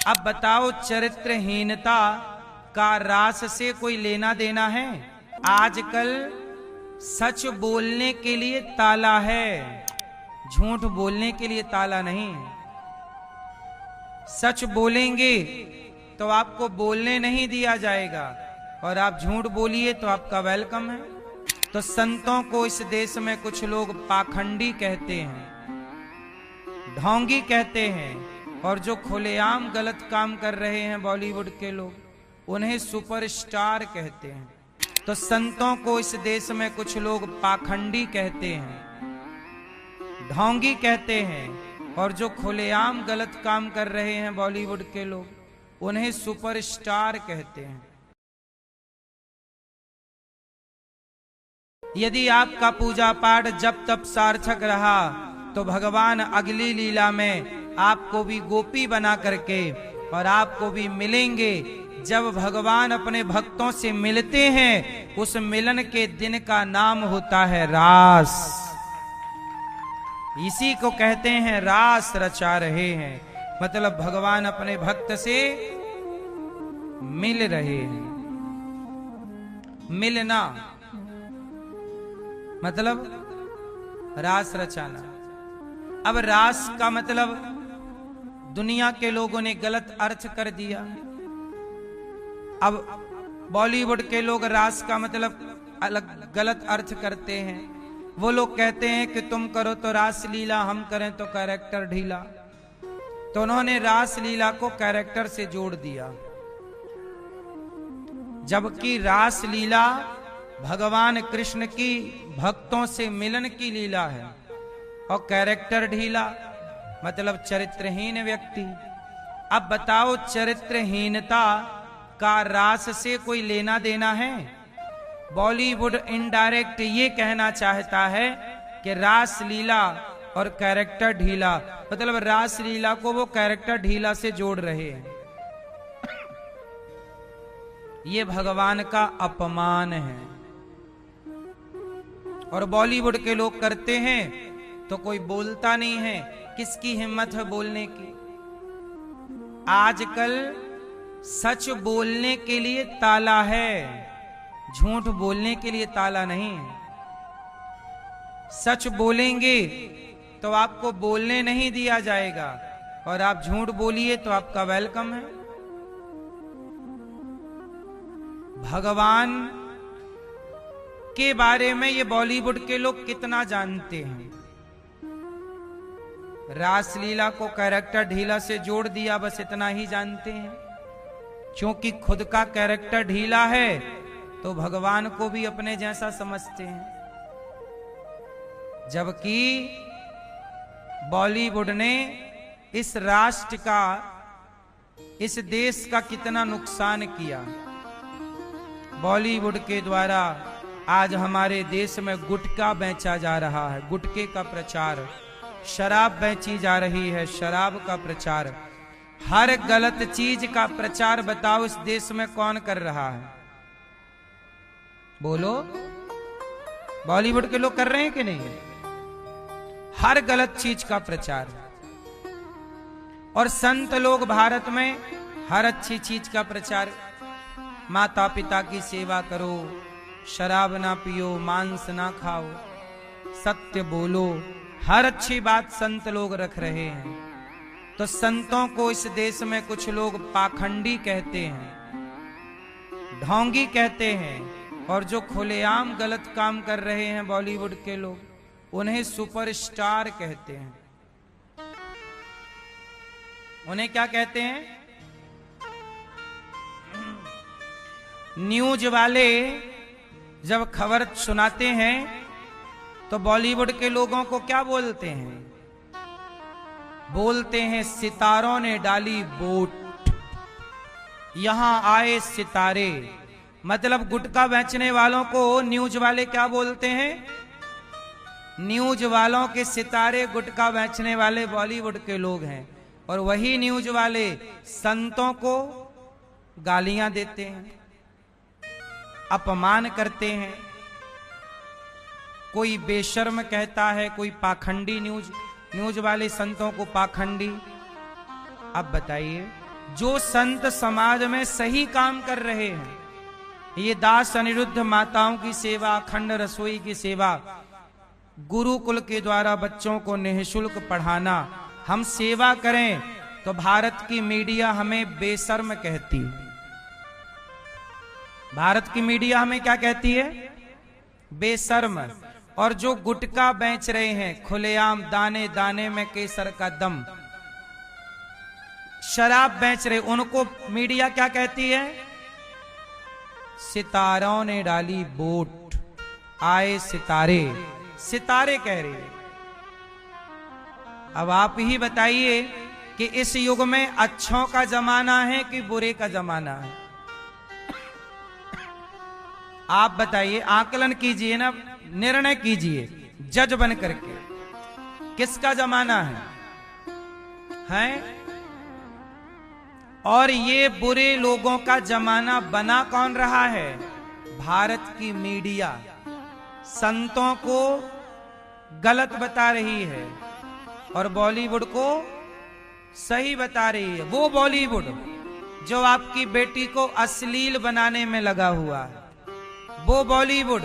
अब बताओ, चरित्रहीनता का रास से कोई लेना देना है? आजकल सच बोलने के लिए ताला है, झूठ बोलने के लिए ताला नहीं है। सच बोलेंगे तो आपको बोलने नहीं दिया जाएगा, और आप झूठ बोलिए तो आपका वेलकम है। तो संतों को इस देश में कुछ लोग पाखंडी कहते हैं, ढोंगी कहते हैं, और जो खुलेआम गलत काम कर रहे हैं बॉलीवुड के लोग, उन्हें सुपरस्टार कहते हैं। तो संतों को इस देश में कुछ लोग पाखंडी कहते हैं, ढोंगी कहते हैं, और जो खुलेआम गलत काम कर रहे हैं बॉलीवुड के लोग, उन्हें सुपरस्टार कहते हैं। यदि आपका पूजा पाठ जब तब सार्थक रहा तो भगवान अगली लीला में आपको भी गोपी बना करके और आपको भी मिलेंगे। जब भगवान अपने भक्तों से मिलते हैं, उस मिलन के दिन का नाम होता है रास। इसी को कहते हैं रास रचा रहे हैं, मतलब भगवान अपने भक्त से मिल रहे हैं। मिलना मतलब रास रचाना। अब रास का मतलब दुनिया के लोगों ने गलत अर्थ कर दिया। अब बॉलीवुड के लोग रास का मतलब अलग गलत अर्थ करते हैं। वो लोग कहते हैं कि तुम करो तो रास लीला, हम करें तो कैरेक्टर ढीला। तो उन्होंने रास लीला को कैरेक्टर से जोड़ दिया, जबकि रास लीला भगवान कृष्ण की भक्तों से मिलन की लीला है, और कैरेक्टर ढीला मतलब चरित्रहीन व्यक्ति। अब बताओ, चरित्रहीनता का रास से कोई लेना देना है? बॉलीवुड इनडायरेक्ट ये कहना चाहता है कि रास लीला और कैरेक्टर ढीला, मतलब रास लीला को वो कैरेक्टर ढीला से जोड़ रहे हैं। ये भगवान का अपमान है, और बॉलीवुड के लोग करते हैं तो कोई बोलता नहीं है। किसकी हिम्मत है बोलने की? आजकल सच बोलने के लिए ताला है, झूठ बोलने के लिए ताला नहीं है। सच बोलेंगे तो आपको बोलने नहीं दिया जाएगा, और आप झूठ बोलिए तो आपका वेलकम है। भगवान के बारे में ये बॉलीवुड के लोग कितना जानते हैं? रासलीला को कैरेक्टर ढीला से जोड़ दिया, बस इतना ही जानते हैं। क्योंकि खुद का कैरेक्टर ढीला है तो भगवान को भी अपने जैसा समझते हैं। जबकि बॉलीवुड ने इस राष्ट्र का, इस देश का कितना नुकसान किया। बॉलीवुड के द्वारा आज हमारे देश में गुटखा बेचा जा रहा है, गुटखे का प्रचार, शराब बेची जा रही है, शराब का प्रचार, हर गलत चीज का प्रचार बताओ इस देश में कौन कर रहा है? बोलो, बॉलीवुड के लोग कर रहे हैं कि नहीं? हर गलत चीज का प्रचार। और संत लोग भारत में हर अच्छी चीज का प्रचार, माता पिता की सेवा करो, शराब ना पियो, मांस ना खाओ, सत्य बोलो, हर अच्छी बात संत लोग रख रहे हैं। तो संतों को इस देश में कुछ लोग पाखंडी कहते हैं, ढोंगी कहते हैं, और जो खुलेआम गलत काम कर रहे हैं बॉलीवुड के लोग, उन्हें सुपरस्टार कहते हैं। उन्हें क्या कहते हैं? न्यूज वाले जब खबर सुनाते हैं तो बॉलीवुड के लोगों को क्या बोलते हैं? बोलते हैं सितारों ने डाली वोट, यहां आए सितारे। मतलब गुटखा बेचने वालों को न्यूज वाले क्या बोलते हैं? न्यूज वालों के सितारे गुटखा बेचने वाले बॉलीवुड के लोग हैं। और वही न्यूज वाले संतों को गालियां देते हैं, अपमान करते हैं। कोई बेशर्म कहता है, कोई पाखंडी, न्यूज वाले संतों को पाखंडी। अब बताइए, जो संत समाज में सही काम कर रहे हैं, ये दास अनिरुद्ध माताओं की सेवा, अखंड रसोई की सेवा, गुरुकुल के द्वारा बच्चों को निःशुल्क पढ़ाना, हम सेवा करें तो भारत की मीडिया हमें बेशर्म कहती है। भारत की मीडिया हमें क्या कहती है? बेशर्म। और जो गुटखा बेच रहे हैं खुलेआम, दाने दाने में केसर का दम, शराब बेच रहे, उनको मीडिया क्या कहती है? सितारों ने डाली वोट, आए सितारे, सितारे कह रहे हैं। अब आप ही बताइए कि इस युग में अच्छों का जमाना है कि बुरे का जमाना है? आप बताइए, आकलन कीजिए ना, निर्णय कीजिए जज बन करके, किसका जमाना है? और ये बुरे लोगों का जमाना बना कौन रहा है? भारत की मीडिया संतों को गलत बता रही है और बॉलीवुड को सही बता रही है। वो बॉलीवुड जो आपकी बेटी को अश्लील बनाने में लगा हुआ है, वो बॉलीवुड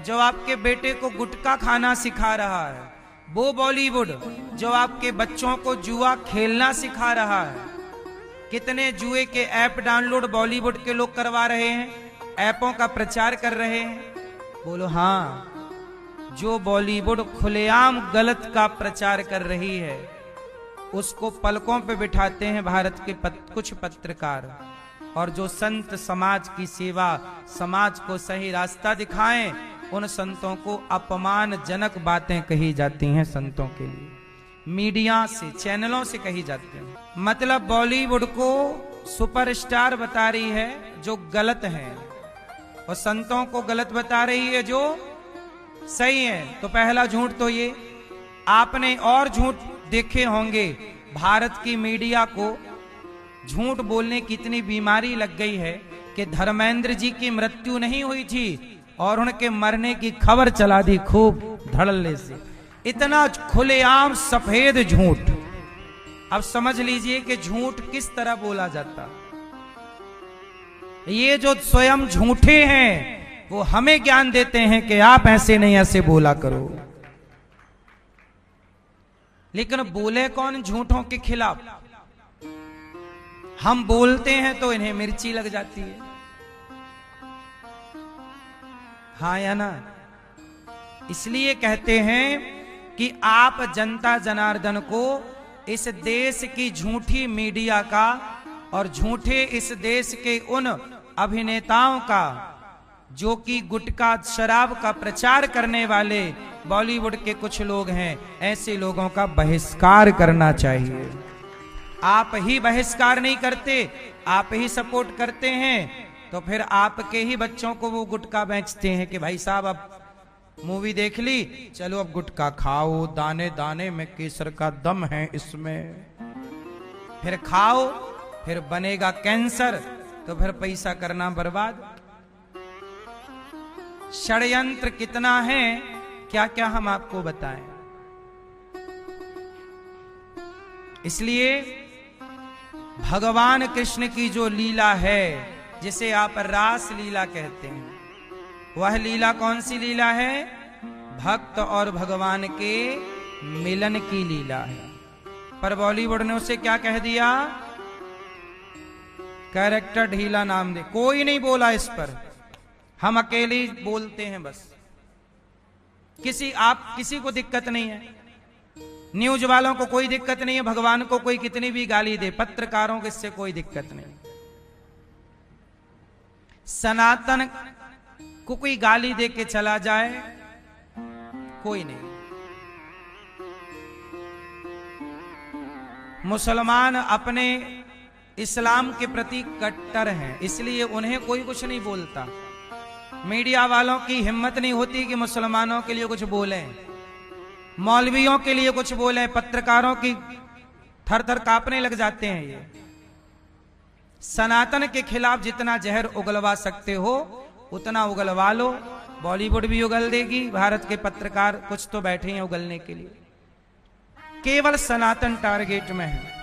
जो आपके बेटे को गुटखा खाना सिखा रहा है, वो बॉलीवुड जो आपके बच्चों को जुआ खेलना सिखा रहा है। कितने जुए के ऐप डाउनलोड बॉलीवुड के लोग करवा रहे हैं, ऐपों का प्रचार कर रहे हैं। बोलो हाँ, जो बॉलीवुड खुलेआम गलत का प्रचार कर रही है उसको पलकों पे बिठाते हैं भारत के कुछ पत्रकार, और जो संत समाज की सेवा, समाज को सही रास्ता दिखाएं, उन संतों को अपमानजनक बातें कही जाती हैं। संतों के लिए मीडिया से, चैनलों से कही जाती हैं। मतलब बॉलीवुड को सुपरस्टार बता रही है जो गलत है, और संतों को गलत बता रही है जो सही है। तो पहला झूठ तो ये। आपने और झूठ देखे होंगे, भारत की मीडिया को झूठ बोलने की इतनी बीमारी लग गई है कि धर्मेंद्र जी की मृत्यु नहीं हुई थी और उनके मरने की खबर चला दी खूब धड़ल्ले से। इतना खुलेआम सफेद झूठ। अब समझ लीजिए कि झूठ किस तरह बोला जाता। ये जो स्वयं झूठे हैं वो हमें ज्ञान देते हैं कि आप ऐसे नहीं, ऐसे बोला करो। लेकिन बोले कौन झूठों के खिलाफ? हम बोलते हैं तो इन्हें मिर्ची लग जाती है, हाँ या ना? इसलिए कहते हैं कि आप जनता जनार्दन को इस देश की झूठी मीडिया का और झूठे इस देश के उन अभिनेताओं का जो कि गुटखा शराब का प्रचार करने वाले बॉलीवुड के कुछ लोग हैं, ऐसे लोगों का बहिष्कार करना चाहिए। आप ही बहिष्कार नहीं करते, आप ही सपोर्ट करते हैं, तो फिर आपके ही बच्चों को वो गुटखा बेचते हैं कि भाई साहब अब मूवी देख ली, चलो अब गुटखा खाओ, दाने दाने में केसर का दम है इसमें, फिर खाओ, फिर बनेगा कैंसर, तो फिर पैसा करना बर्बाद। षड्यंत्र कितना है, क्या क्या हम आपको बताएं। इसलिए भगवान कृष्ण की जो लीला है, जिसे आप रास लीला कहते हैं, वह लीला कौन सी लीला है? भक्त और भगवान के मिलन की लीला है। पर बॉलीवुड ने उसे क्या कह दिया? कैरेक्टर ढीला नाम दे। कोई नहीं बोला इस पर, हम अकेले ही बोलते हैं बस। किसी को दिक्कत नहीं है, न्यूज वालों को कोई दिक्कत नहीं है, भगवान को कोई कितनी भी गाली दे, पत्रकारों को इससे कोई दिक्कत नहीं। सनातन को कोई गाली दे के चला जाए, कोई नहीं। मुसलमान अपने इस्लाम के प्रति कट्टर हैं, इसलिए उन्हें कोई कुछ नहीं बोलता। मीडिया वालों की हिम्मत नहीं होती कि मुसलमानों के लिए कुछ बोलें, मौलवियों के लिए कुछ बोलें, पत्रकारों की थर थर कांपने लग जाते हैं। ये सनातन के खिलाफ जितना जहर उगलवा सकते हो उतना उगलवा लो। बॉलीवुड भी उगल देगी, भारत के पत्रकार कुछ तो बैठे हैं उगलने के लिए। केवल सनातन टारगेट में है।